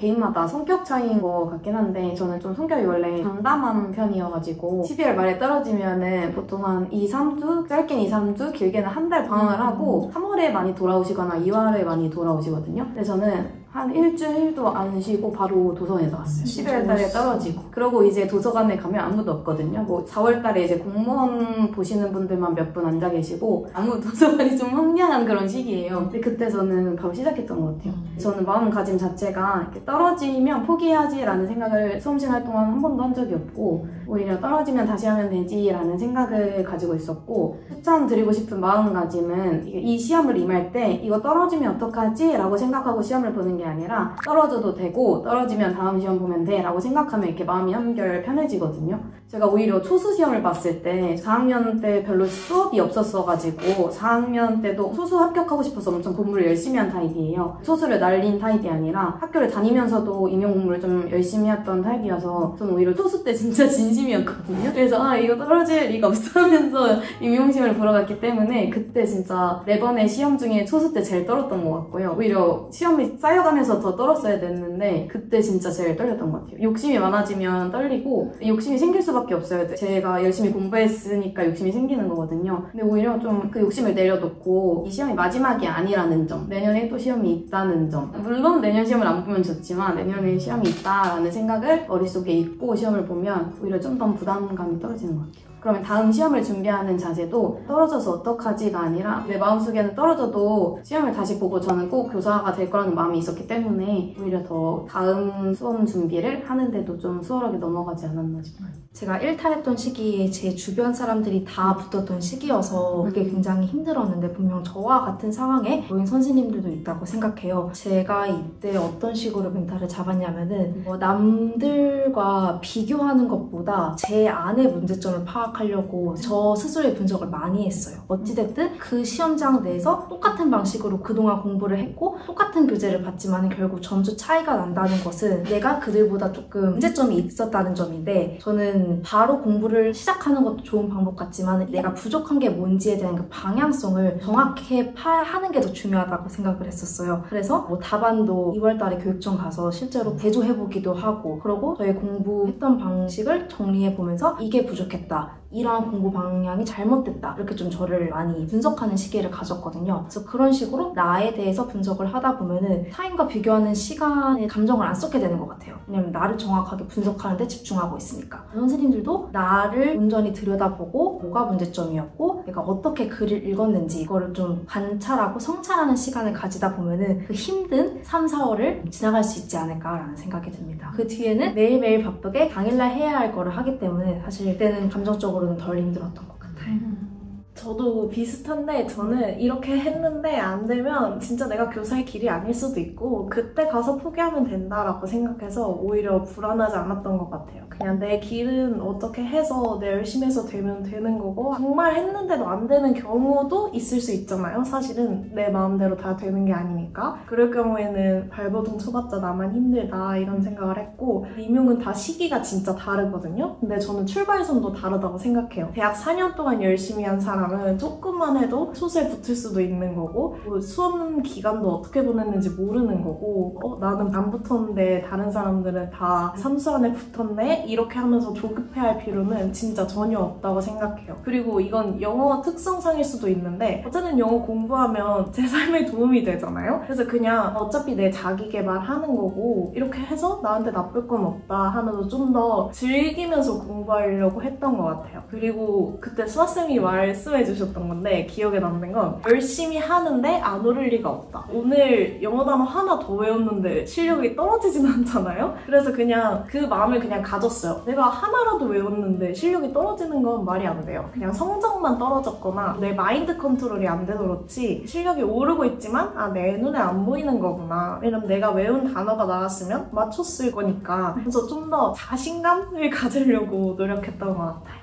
개인마다 성격 차이인 것 같긴 한데 저는 좀 성격이 원래 담담한 편이어가지고 12월 말에 떨어지면은 보통 한 2, 3주? 짧게는 2, 3주? 길게는 한 달 방황을 하고 3월에 많이 돌아오시거나 2월에 많이 돌아오시거든요. 근데 저는 한 일주일도 안 쉬고 바로 도서관에 나왔어요. 11월 달에 떨어지고. 그러고 이제 도서관에 가면 아무도 없거든요. 뭐 4월 달에 이제 공무원 보시는 분들만 몇 분 앉아 계시고 아무 도서관이 좀 황량한 그런 시기예요. 근데 그때 저는 바로 시작했던 것 같아요. 저는 마음가짐 자체가 이렇게 떨어지면 포기해야지라는 생각을 수험생활 동안 한 번도 한 적이 없고 오히려 떨어지면 다시 하면 되지라는 생각을 가지고 있었고 추천드리고 싶은 마음가짐은 이 시험을 임할 때 이거 떨어지면 어떡하지? 라고 생각하고 시험을 보는 게 아니라 떨어져도 되고 떨어지면 다음 시험 보면 돼 라고 생각하면 이렇게 마음이 한결 편해지거든요. 제가 오히려 초수 시험을 봤을 때 4학년 때 별로 수업이 없었어가지고 4학년 때도 초수 합격하고 싶어서 엄청 공부를 열심히 한 타입이에요. 초수를 날린 타입이 아니라 학교를 다니면서도 임용 공부를 좀 열심히 했던 타입이어서 저는 오히려 초수 때 진짜 진심이었거든요. 그래서 이거 떨어질 리가 없어 하면서 임용시험을 보러 갔기 때문에 그때 진짜 4번의 시험 중에 초수 때 제일 떨었던 것 같고요. 오히려 시험이 쌓여가면서 더 떨었어야 됐는데 그때 진짜 제일 떨렸던 것 같아요. 욕심이 많아지면 떨리고 욕심이 생길 수밖에 없어요. 제가 열심히 공부했으니까 욕심이 생기는 거거든요. 근데 오히려 좀 그 욕심을 내려놓고 이 시험이 마지막이 아니라는 점, 내년에 또 시험이 있다는 점, 물론 내년 시험을 안 보면 좋지만 내년에 시험이 있다라는 생각을 머릿속에 잊고 시험을 보면 오히려 좀 더 부담감이 떨어지는 것 같아요. 그러면 다음 시험을 준비하는 자세도 떨어져서 어떡하지가 아니라 내 마음속에는 떨어져도 시험을 다시 보고 저는 꼭 교사가 될 거라는 마음이 있었기 때문에 오히려 더 다음 수험 준비를 하는데도 좀 수월하게 넘어가지 않았나 싶어요. 제가 일탈했던 시기에 제 주변 사람들이 다 붙었던 시기여서 그게 굉장히 힘들었는데 분명 저와 같은 상황에 놓인 선생님들도 있다고 생각해요. 제가 이때 어떤 식으로 멘탈을 잡았냐면은 남들과 비교하는 것보다 제 안의 문제점을 파악하려고 저 스스로의 분석을 많이 했어요. 어찌됐든 그 시험장 내에서 똑같은 방식으로 그동안 공부를 했고 똑같은 교재를 봤지만 결국 점수 차이가 난다는 것은 내가 그들보다 조금 문제점이 있었다는 점인데 저는 바로 공부를 시작하는 것도 좋은 방법 같지만 내가 부족한 게 뭔지에 대한 그 방향성을 정확히 파악하는 게 더 중요하다고 생각을 했었어요. 그래서 답안도 2월달에 교육청 가서 실제로 대조해보기도 하고 그러고 저희 공부했던 방식을 정리해보면서 이게 부족했다. 이러한 공부 방향이 잘못됐다. 이렇게 좀 저를 많이 분석하는 시기를 가졌거든요. 그래서 그런 식으로 나에 대해서 분석을 하다 보면은 타인과 비교하는 시간에 감정을 안 쏟게 되는 것 같아요. 왜냐면 나를 정확하게 분석하는 데 집중하고 있으니까. 선생님들도 나를 온전히 들여다보고 뭐가 문제점이었고 내가 어떻게 글을 읽었는지 이거를 좀 관찰하고 성찰하는 시간을 가지다 보면은 그 힘든 3, 4월을 지나갈 수 있지 않을까라는 생각이 듭니다. 그 뒤에는 매일매일 바쁘게 당일날 해야 할 거를 하기 때문에 사실 그때는 감정적으로는 덜 힘들었던 것 같아요. 저도 비슷한데 저는 이렇게 했는데 안 되면 진짜 내가 교사의 길이 아닐 수도 있고 그때 가서 포기하면 된다라고 생각해서 오히려 불안하지 않았던 것 같아요. 그냥 내 길은 어떻게 해서 내 열심히 해서 되면 되는 거고 정말 했는데도 안 되는 경우도 있을 수 있잖아요. 사실은 내 마음대로 다 되는 게 아니니까. 그럴 경우에는 발버둥 쳐봤자 나만 힘들다 이런 생각을 했고 임용은 다 시기가 진짜 다르거든요. 근데 저는 출발선도 다르다고 생각해요. 대학 4년 동안 열심히 한 사람은 조금만 해도 소수에 붙을 수도 있는 거고 수험 기간도 어떻게 보냈는지 모르는 거고 나는 안 붙었는데 다른 사람들은 다 삼수 안에 붙었네? 이렇게 하면서 조급해할 필요는 진짜 전혀 없다고 생각해요. 그리고 이건 영어 특성상일 수도 있는데 어쨌든 영어 공부하면 제 삶에 도움이 되잖아요? 그래서 그냥 어차피 내 자기 개발하는 거고 이렇게 해서 나한테 나쁠 건 없다 하면서 좀 더 즐기면서 공부하려고 했던 것 같아요. 그리고 그때 수아쌤이 말씀해 주셨던 건데 기억에 남는 건 열심히 하는데 안 오를 리가 없다. 오늘 영어 단어 하나 더 외웠는데 실력이 떨어지진 않잖아요? 그래서 그냥 그 마음을 그냥 가졌어요. 내가 하나라도 외웠는데 실력이 떨어지는 건 말이 안 돼요. 그냥 성적만 떨어졌거나 내 마인드 컨트롤이 안 돼서 그렇지 실력이 오르고 있지만 내 눈에 안 보이는 거구나. 왜냐면 내가 외운 단어가 나왔으면 맞췄을 거니까. 그래서 좀 더 자신감을 가지려고 노력했던 것 같아요.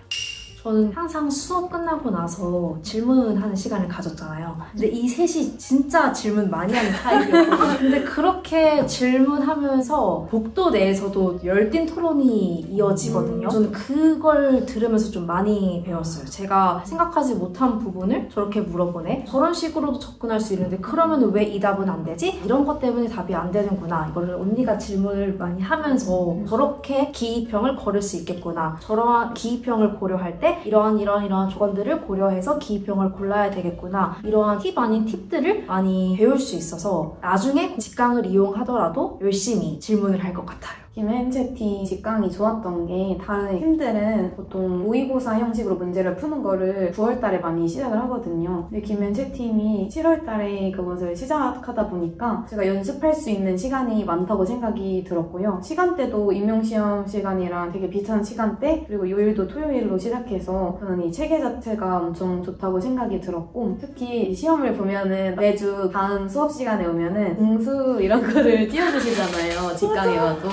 저는 항상 수업 끝나고 나서 질문하는 시간을 가졌잖아요. 근데 이 셋이 진짜 질문 많이 하는 타입이었거든요. 근데 그렇게 질문하면서 복도 내에서도 열띤 토론이 이어지거든요. 저는 그걸 들으면서 좀 많이 배웠어요. 제가 생각하지 못한 부분을 저렇게 물어보네? 저런 식으로도 접근할 수 있는데 그러면 왜 이 답은 안 되지? 이런 것 때문에 답이 안 되는구나. 이거를 언니가 질문을 많이 하면서 저렇게 기입형을 거릴 수 있겠구나. 저러한 기입형을 고려할 때 이러한 조건들을 고려해서 기입형을 골라야 되겠구나. 이러한 팁 아닌 팁들을 많이 배울 수 있어서 나중에 직강을 이용하더라도 열심히 질문을 할 것 같아요. 김앤채티 직강이 좋았던 게 다른 팀들은 보통 모의고사 형식으로 문제를 푸는 거를 9월달에 많이 시작을 하거든요. 근데 김앤채팀이 7월달에 그것을 시작하다 보니까 제가 연습할 수 있는 시간이 많다고 생각이 들었고요. 시간대도 임용시험 시간이랑 되게 비슷한 시간대, 그리고 요일도 토요일로 시작해서 저는 이 체계 자체가 엄청 좋다고 생각이 들었고, 특히 시험을 보면은 매주 다음 수업 시간에 오면은 공수 이런 거를 띄워주시잖아요. 직강에 와도.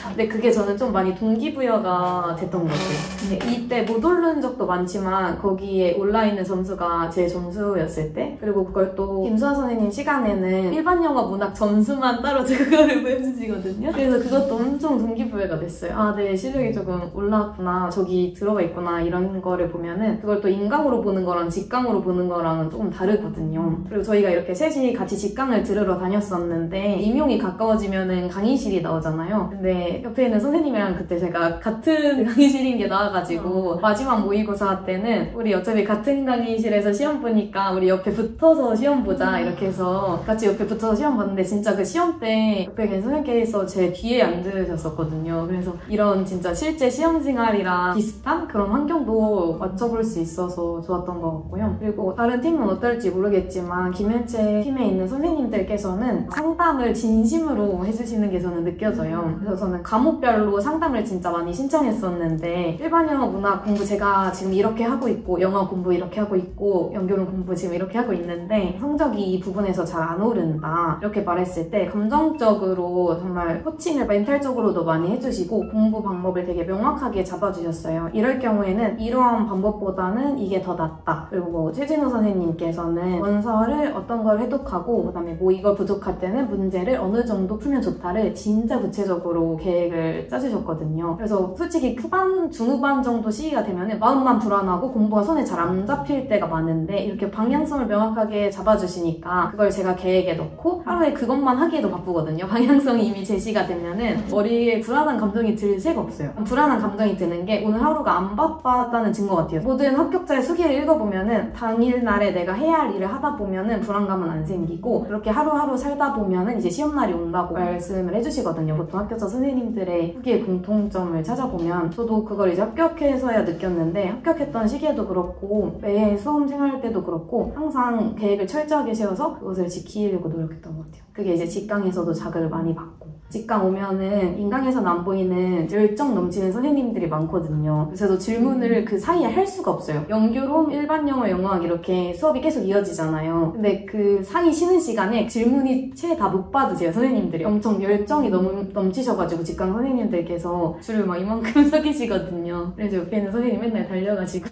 근데 그게 저는 좀 많이 동기부여가 됐던 것 같아요. 근데 이때 못 오른 적도 많지만 거기에 올라있는 점수가 제 점수였을 때, 그리고 그걸 또 김수아 선생님 시간에는 일반 영어 문학 점수만 따로 그거를 보여주시거든요. 그래서 그것도 엄청 동기부여가 됐어요. 아, 내 실력이 조금 올라왔구나, 저기 들어가 있구나, 이런 거를 보면은 그걸 또 인강으로 보는 거랑 직강으로 보는 거랑은 조금 다르거든요. 그리고 저희가 이렇게 셋이 같이 직강을 들으러 다녔었는데 임용이 가까워지면은 강의실이 나오잖아요. 근데 옆에 있는 선생님이랑 그때 제가 같은 강의실인 게 나와가지고 마지막 모의고사 때는 우리 어차피 같은 강의실에서 시험 보니까 우리 옆에 붙어서 시험 보자 이렇게 해서 같이 옆에 붙어서 시험 봤는데, 진짜 그 시험 때 옆에 계신 선생님께서 제 뒤에 앉으셨었거든요. 그래서 이런 진짜 실제 시험 생활이랑 비슷한 그런 환경도 맞춰볼 수 있어서 좋았던 것 같고요. 그리고 다른 팀은 어떨지 모르겠지만 김현채 팀에 있는 선생님들께서는 상담을 진심으로 해주시는 게 저는 느껴져요. 그래서 저는 과목별로 상담을 진짜 많이 신청했었는데, 일반 영어 문학 공부 제가 지금 이렇게 하고 있고, 영어 공부 이렇게 하고 있고, 연결문 공부 지금 이렇게 하고 있는데 성적이 이 부분에서 잘 안 오른다, 이렇게 말했을 때 감정적으로 정말 코칭을 멘탈적으로도 많이 해주시고 공부 방법을 되게 명확하게 잡아주셨어요. 이럴 경우에는 이러한 방법보다는 이게 더 낫다. 그리고 뭐 최진우 선생님께서는 원서를 어떤 걸 해독하고 그다음에 뭐 이걸 부족할 때는 문제를 어느 정도 풀면 좋다를 진짜 구체적으로 계획을 짜주셨거든요. 그래서 솔직히 후반, 중후반 정도 시기가 되면은 마음만 불안하고 공부가 손에 잘 안 잡힐 때가 많은데, 이렇게 방향성을 명확하게 잡아주시니까 그걸 제가 계획에 넣고 하루에 그것만 하기에도 바쁘거든요. 방향성이 이미 제시가 되면은 머리에 불안한 감정이 들 새가 없어요. 불안한 감정이 드는 게 오늘 하루가 안 바빴다는 증거 같아요. 모든 합격자의 수기를 읽어보면은 당일날에 내가 해야 할 일을 하다 보면은 불안감은 안 생기고, 그렇게 하루하루 살다 보면은 이제 시험날이 온다고 말씀을 해주시거든요. 보통 합격자 선생님들의 후기의 공통점을 찾아보면 저도 그걸 이제 합격해서야 느꼈는데, 합격했던 시기에도 그렇고 매 수험 생활 때도 그렇고 항상 계획을 철저하게 세워서 그것을 지키려고 노력했던 것 같아요. 그게 이제 직강에서도 자극을 많이 받고, 직강 오면은 인강에서는 안 보이는 열정 넘치는 선생님들이 많거든요. 그래서 질문을 그 사이에 할 수가 없어요. 연교롬, 일반 영어, 영어학 이렇게 수업이 계속 이어지잖아요. 근데 그 사이 쉬는 시간에 질문이 채 다 못 받으세요, 선생님들이. 엄청 열정이 너무 넘치셔가지고 직강 선생님들께서 줄을 막 이만큼 서 계시거든요. 그래서 옆에 있는 선생님 맨날 달려가지고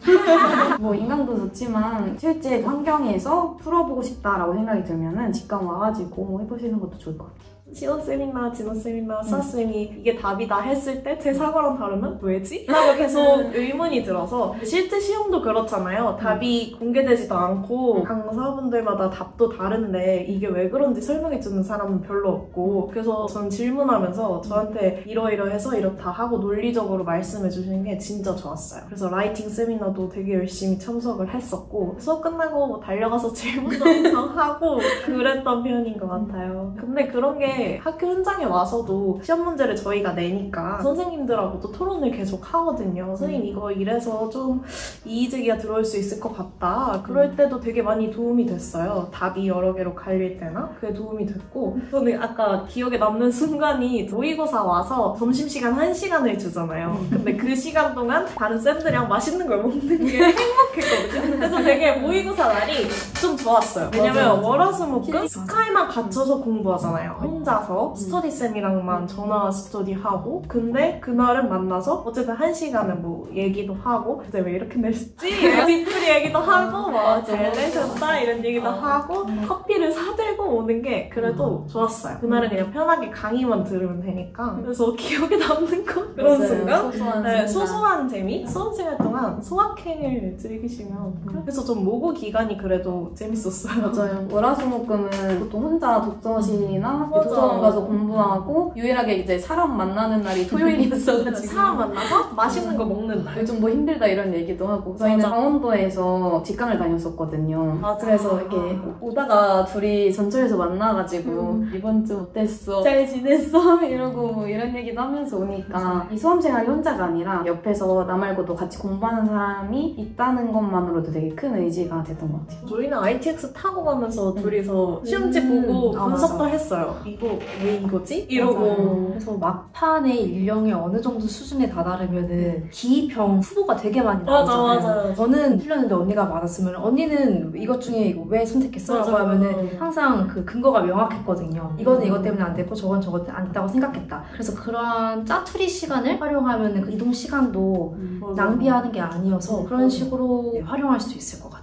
뭐 인강도 좋지만 실제 환경에서 풀어보고 싶다라고 생각이 들면은 직강 와가지고 해보시는 것도 좋을 것 같아요. 시온쌤이나 진호쌤이나 수아쌤이 이게 답이다 했을 때 제 사과랑 다르면 왜지? 라고 계속 의문이 들어서, 실제 시험도 그렇잖아요. 답이 공개되지도 않고 강사분들마다 답도 다른데 이게 왜 그런지 설명해주는 사람은 별로 없고, 그래서 전 질문하면서 저한테 이러이러해서 이렇다 하고 논리적으로 말씀해주시는 게 진짜 좋았어요. 그래서 라이팅 세미나도 되게 열심히 참석을 했었고, 수업 끝나고 뭐 달려가서 질문도 엄청 하고 그랬던 편인 것 같아요. 근데 그런 게 학교 현장에 와서도 시험 문제를 저희가 내니까 선생님들하고도 토론을 계속 하거든요. 선생님 이거 이래서 좀 이의제기가 들어올 수 있을 것 같다. 그럴 때도 되게 많이 도움이 됐어요. 답이 여러 개로 갈릴 때나 그게 도움이 됐고, 저는 아까 기억에 남는 순간이 모의고사 와서 점심시간 1시간을 주잖아요. 근데 그 시간 동안 다른 쌤들이랑 맛있는 걸 먹는 게 행복했거든요. 그래서 되게 모의고사 날이 좀 좋았어요. 왜냐면 월화수목금 스카이만 갇혀서 공부하잖아요. 혼자 혼자서 스터디쌤이랑만 전화 스터디하고 근데 그날은 만나서 어쨌든 1시간은 뭐 얘기도 하고 그때 왜 이렇게 냈지? 뒷풀이 얘기도 하고 막 잘 내셨다 이런 얘기도 하고 커피를 사들고 오는 게 그래도 좋았어요. 그날은 그냥 편하게 강의만 들으면 되니까 그래서 기억에 남는 거 그런 맞아요. 순간 소소한 네, 순간. 소소한 재미? 수험생활 동안 소확행을 즐기시면 그래서 좀 모고 기간이 그래도 재밌었어요. 맞아요. 월화수목금은 보통 혼자 독서실이나 맞아. 도서관 가서 공부하고 유일하게 이제 사람 만나는 날이 토요일이었어가지고 사람 만나서 맛있는 거 먹는 날. 요즘 뭐 힘들다 이런 얘기도 하고 저희는 맞아. 강원도에서 직강을 다녔었거든요. 맞아. 그래서 이렇게 오다가 둘이 전철에서 만나가지고 이번 주 어땠어? 잘 지냈어? 이러고 뭐 이런 얘기도 하면서 오니까 이 수험생활이 혼자가 아니라 옆에서 나 말고도 같이 공부하는 사람이 있다는 것만으로도 되게 큰 의지가 됐던 것 같아요. 저희는 ITX 타고 가면서 둘이서 시험지 보고 분석도 맞아. 했어요. 이거 왜 이거지? 이러고. 맞아요. 그래서 막판에 인령이 어느 정도 수준에 다다르면은 기병 후보가 되게 많이 나오잖아요. 맞아. 저는 틀렸는데 언니가 맞았으면 언니는 이것 중에 이거 왜 선택했어? 라고 맞아. 하면은 항상 그 근거가 명확했거든요. 이거는 이것 때문에 안 됐고 저건 저것 때문에 안 됐다고 생각했다. 그래서 그런 짜투리 시간을 활용하면은 그 이동 시간도 낭비하는 게 아니어서 그런 식으로 활용할 수 있을 것 같아요.